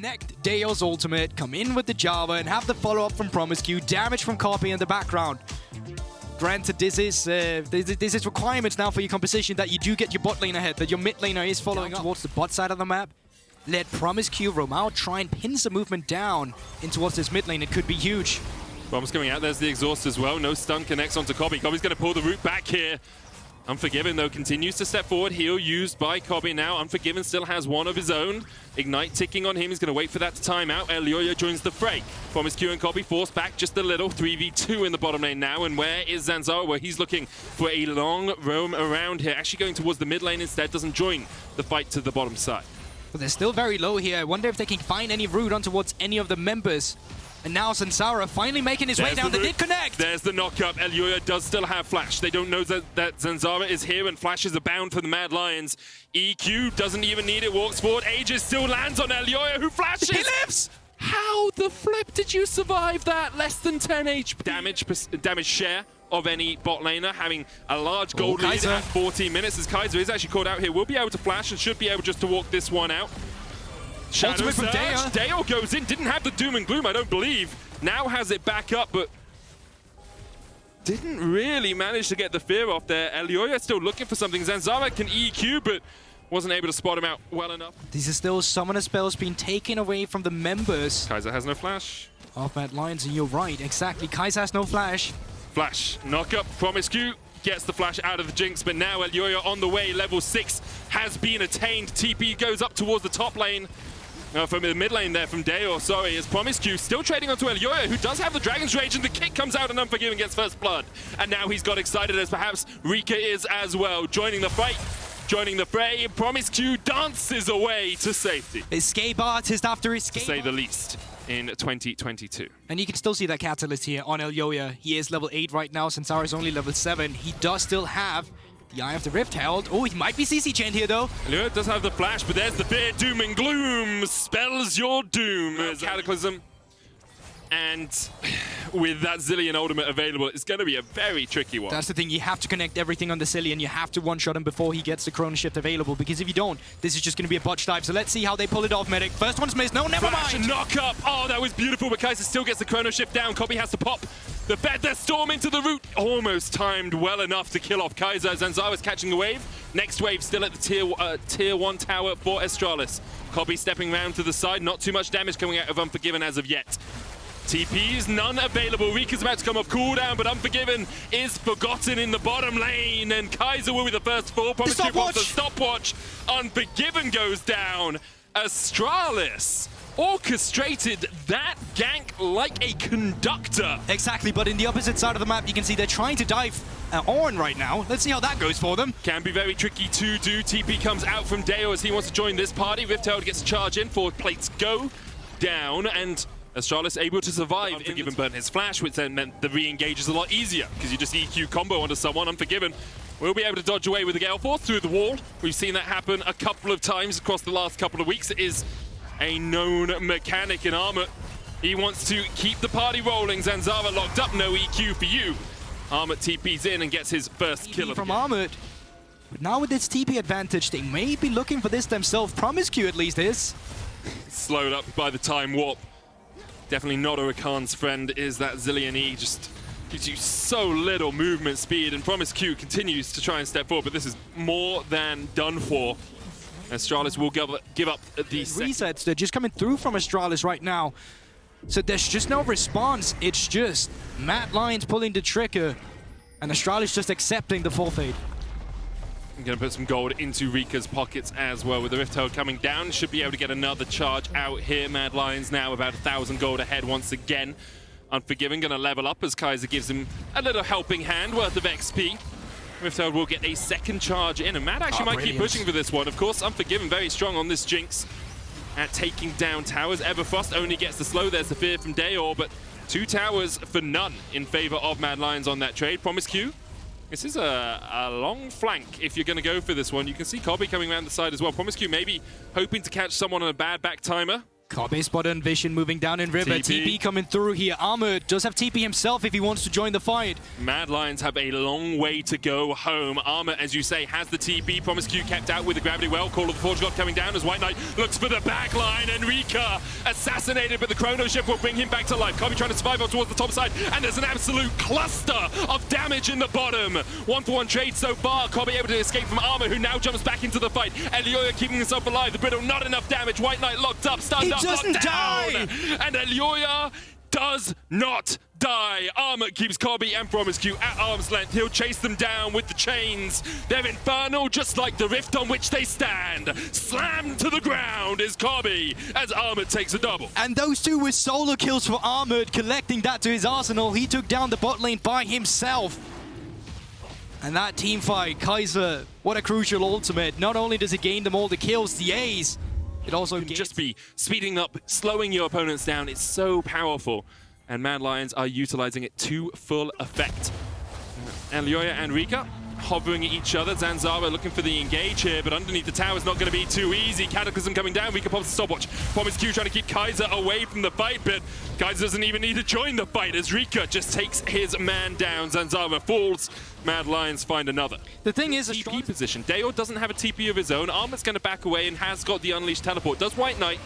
connect Dajor's ultimate, come in with the Jarvan, and have the follow-up from promisq, damage from Kobbe in the background. Granted, this is requirements now for your composition that you do get your bot lane ahead, that your mid laner is following up towards the bot side of the map. Let promisq roam out, try and pin some movement down in towards this mid lane. It could be huge. Bomb's coming out, there's the exhaust as well. No stun connects onto Kobbe. Kobbe's going to pull the root back here. Unforgiven, though, continues to step forward. Heal used by Kobbe now. Unforgiven still has one of his own. Ignite ticking on him. He's going to wait for that to time out. Elyoya joins the fray. promisq and Kobbe forced back just a little. 3v2 in the bottom lane now. And where is Zanzarah? Well, he's looking for a long roam around here. Actually going towards the mid lane instead. Doesn't join the fight to the bottom side. But they're still very low here. I wonder if they can find any route on towards any of the members. And now Zanzarah finally making his way down. They did connect. There's the knockup. Elyoya does still have Flash. They don't know that Zanzarah is here, and Flash is abound for the Mad Lions. EQ doesn't even need it. Walks forward. Aegis still lands on Elyoya, who flashes. He lives! How the flip did you survive that? Less than 10 HP. Damage share of any bot laner, having a large gold lead at 14 minutes. As Kaiser is actually called out here, will be able to flash and should be able just to walk this one out. Shadow from Surge. Dajor goes in, didn't have the doom and gloom, I don't believe. Now has it back up, but didn't really manage to get the fear off there. Elyoya still looking for something. Zanzarah can EQ, but wasn't able to spot him out well enough. These are still summoner spells being taken away from the members. Kaiser has no flash. Of Mad Lions, and you're right, exactly. Kaiser has no flash. Flash, knock up, promisq. Gets the flash out of the Jinx, but now Elyoya on the way. Level 6 has been attained. TP goes up towards the top lane. From the mid lane there from Dajor, sorry, as promisq still trading onto Elyoya, who does have the Dragon's Rage, and the kick comes out and Unforgiven gets first blood. And now he's got excited, as perhaps Reeker is as well. Joining the fight, joining the fray, promisq dances away to safety. Escape artist after escape. To say the least, in 2022. And you can still see that catalyst here on Elyoya. He is level 8 right now, Zanzarah is only level 7. He does still have the Eye of the Rift held. Oh, he might be CC chained here though. Elyoya does have the flash, but there's the fear. Doom and gloom spells your doom. Cataclysm. And with that Zilean ultimate available, it's going to be a very tricky one. That's the thing, you have to connect everything on the Zilean. You have to one-shot him before he gets the Chrono Shift available, because if you don't, this is just going to be a botch dive. So let's see how they pull it off, Medic. First one's missed. No, never Flash mind. Knock up. Oh, that was beautiful, but Kaiser still gets the Chrono Shift down. Kobbe has to pop the bed. They're storm into the root. Almost timed well enough to kill off Kaiser. Zanzarah is catching the wave. Next wave still at the tier 1 tower for Astralis. Kobbe stepping round to the side. Not too much damage coming out of Unforgiven as of yet. TPs, none available. Reeker's about to come off cooldown, but Unforgiven is forgotten in the bottom lane, and Kaiser will be the first fall. promisq wants a stopwatch. Unforgiven goes down. Astralis orchestrated that gank like a conductor. Exactly, but in the opposite side of the map, you can see they're trying to dive Ornn right now. Let's see how that goes for them. Can be very tricky to do. TP comes out from Dajor as he wants to join this party. Rifthold gets a charge in. Forward plates go down, and Astralis able to survive. Unforgiven burnt his flash, which then meant the re-engage is a lot easier, because you just EQ combo onto someone. Unforgiven will be able to dodge away with the Gale Force through the wall. We've seen that happen a couple of times across the last couple of weeks. It is a known mechanic in Armut. He wants to keep the party rolling. Zanzarah locked up, no EQ for you. Armut TP's in and gets his first kill from Armut. But now with this TP advantage, they may be looking for this themselves. promisq at least is. Slowed up by the time warp. Definitely not a Rakan's friend is that Zilean E. Just gives you so little movement speed, and promisq continues to try and step forward, but this is more than done for. Astralis will give up the resets. They're just coming through from Astralis right now. So there's just no response. It's just Mad Lions pulling the trigger, and Astralis just accepting the forfeit. I'm going to put some gold into Reeker's pockets as well. With the Rifthold coming down, should be able to get another charge out here. Mad Lions now about 1,000 gold ahead once again. Unforgiven going to level up as Kaiser gives him a little helping hand worth of XP. Rifthold will get a second charge in, and Mad actually might keep pushing for this one. Of course, Unforgiven very strong on this Jinx at taking down towers. Everfrost only gets the slow. There's the fear from Dajor, but 2 towers for none in favor of Mad Lions on that trade. promisq. This is a long flank if you're going to go for this one. You can see Kobbe coming around the side as well. promisq maybe hoping to catch someone on a bad back timer. Kobbe spotted Vision moving down in river. TP coming through here. Armut does have TP himself if he wants to join the fight. Mad Lions have a long way to go home. Armut, as you say, has the TP. promisq kept out with the gravity well. Call of the Forge God coming down as WhiteKnight looks for the backline, and Reeker assassinated, but the Chrono Shift will bring him back to life. Kobbe trying to survive up towards the top side, and there's an absolute cluster of damage in the bottom. 1-for-1 trade so far. Kobbe able to escape from Armut, who now jumps back into the fight. Elyoya keeping himself alive. The Brittle not enough damage. WhiteKnight locked up, stunned up, locked down. And Elyoya does not die. Armut keeps Kobbe and promisq at arm's length. He'll chase them down with the chains. They're infernal, just like the rift on which they stand. Slammed to the ground is Kobbe as Armut takes a double. And those two were solo kills for Armut, collecting that to his arsenal. He took down the bot lane by himself. And that team fight, Kaiser, what a crucial ultimate. Not only does it gain them all the kills, the A's, it also can just be speeding up, slowing your opponents down. It's so powerful. And Mad Lions are utilizing it to full effect. Elyoya and Reeker hovering at each other. Zanzarah looking for the engage here, but underneath the tower is not going to be too easy. Cataclysm coming down. Reeker pops the stopwatch. promisq trying to keep Kaiser away from the fight, but Kaiser doesn't even need to join the fight as Reeker just takes his man down. Zanzarah falls. Mad Lions find another. The thing is, TP position. Dajor doesn't have a TP of his own. Armut's going to back away and has got the Unleashed teleport. Does WhiteKnight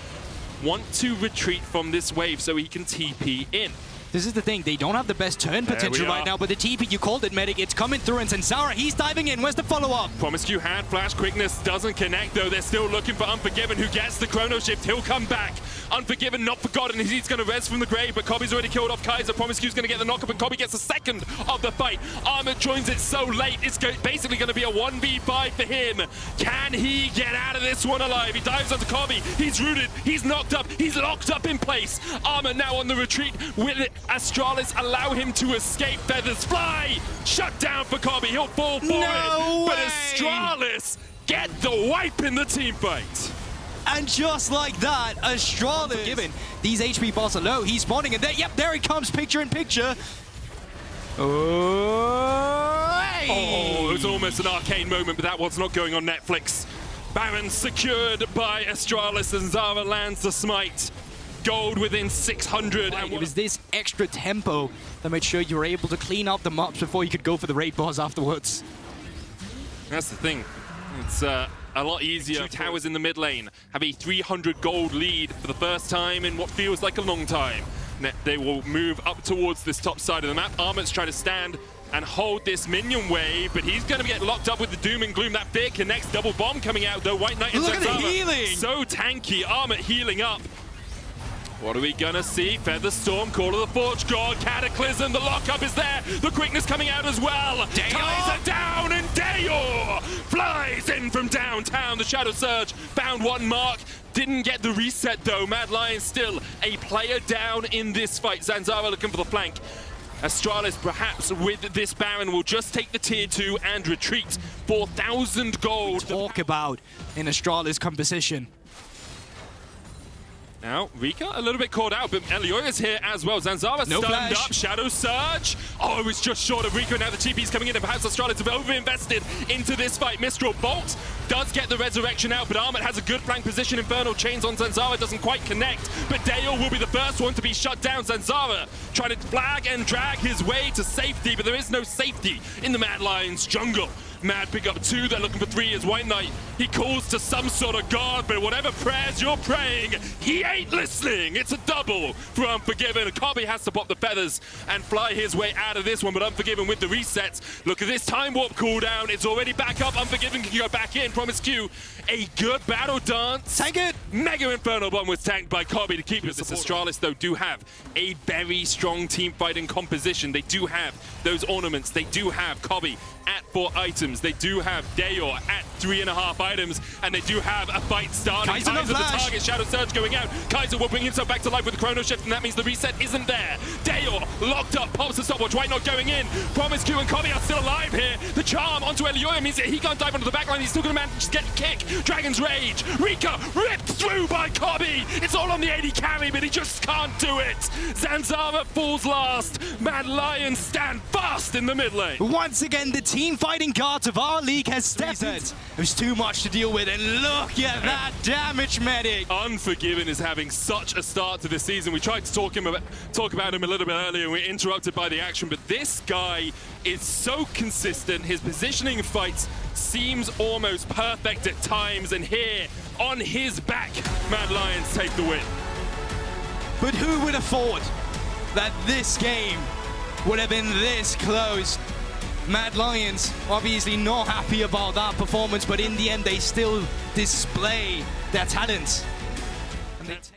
want to retreat from this wave so he can TP in? This is the thing, they don't have the best turn potential right now, but the TP, you called it, Medic, it's coming through, and Zanzarah, he's diving in. Where's the follow-up? promisq had flash quickness, doesn't connect though. They're still looking for Unforgiven, who gets the Chrono Shift. He'll come back. Unforgiven, not forgotten. He's going to res from the grave, but Kobbe's already killed off Kaiser. promisq's going to get the knockup, and Kobbe gets the second of the fight. Armut joins it so late, it's basically going to be a 1v5 for him. Can he get out of this one alive? He dives onto Kobbe. He's rooted. He's knocked up. He's locked up in place. Armut now on the retreat. Will Astralis allow him to escape? Feathers fly. Shut down for Kobbe. He'll fall for it. But Astralis get the wipe in the team fight. And just like that, Astralis, given these HP bars are low, he's spawning, and there he comes, picture in picture. Oh, hey. Oh, it was almost an arcane moment, but that was not going on Netflix. Baron secured by Astralis, and Zara lands the smite. Gold within 600. It was this extra tempo that made sure you were able to clean out the mobs before you could go for the raid boss afterwards. That's the thing. It's a lot easier. Two towers in the mid lane have a 300 gold lead for the first time in what feels like a long time. They will move up towards this top side of the map. Armut's trying to stand and hold this minion wave, but he's going to get locked up with the doom and gloom. That fear connects. Double bomb coming out though. WhiteKnight and Look at the healing! So tanky. Armut healing up. What are we gonna see? Feather Storm, Call of the Forge God, Cataclysm, the lockup is there, the quickness coming out as well. Kaiser down, and Dajor flies in from downtown. The Shadow Surge found one mark, didn't get the reset though. Mad Lions still a player down in this fight. Zanzarah looking for the flank. Astralis perhaps with this Baron will just take the tier 2 and retreat. 4,000 gold. Talk about in Astralis composition. Now, Reeker a little bit caught out, but Elyoya's here as well. Zanzarah stunned up, Shadow Surge. Oh, it's just short of Reeker. Now the TP's coming in, and perhaps Astralis have over-invested into this fight. Mistral Bolt does get the resurrection out, but Armut has a good flank position. Infernal Chains on Zanzarah doesn't quite connect, but Dajor will be the first one to be shut down. Zanzarah trying to flag and drag his way to safety, but there is no safety in the Mad Lions jungle. Mad pick up 2, they're looking for 3 as WhiteKnight. He calls to some sort of god, but whatever prayers you're praying, he ain't listening. It's a double for Unforgiven. Kobbe has to pop the feathers and fly his way out of this one, but Unforgiven with the resets. Look at this time warp cooldown. It's already back up. Unforgiven can go back in. promisq, a good battle dance. Tank it. Mega Infernal Bomb was tanked by Kobbe to keep it. This Astralis, though, do have a very strong team fighting composition. They do have those ornaments. They do have Kobbe at 4 items. They do have Dajor at 3.5 items, and they do have a fight starting. Kaiser the target, Shadow Surge going out. Kaiser will bring himself back to life with the Chrono Shift, and that means the reset isn't there. Dajor locked up, pops the stopwatch, WhiteKnight going in. promisq and Kobbe are still alive here. The charm onto Elyoya means that he can't dive onto the backline. He's still going to manage to get a kick. Dragon's Rage. Reeker ripped through by Kobbe. It's all on the AD carry, but he just can't do it. Zanzarah falls last. Mad Lions stand fast in the mid lane. Once again, the team fighting gods of our league has stepped in. There's too much much to deal with, and look at that damage medic. Unforgiven is having such a start to the season. We tried to talk about him a little bit earlier, and we were interrupted by the action, but this guy is so consistent. His positioning in fights seems almost perfect at times, and here, on his back, Mad Lions take the win. But who would have thought that this game would have been this close? Mad Lions obviously not happy about that performance, but in the end they still display their talents. And they take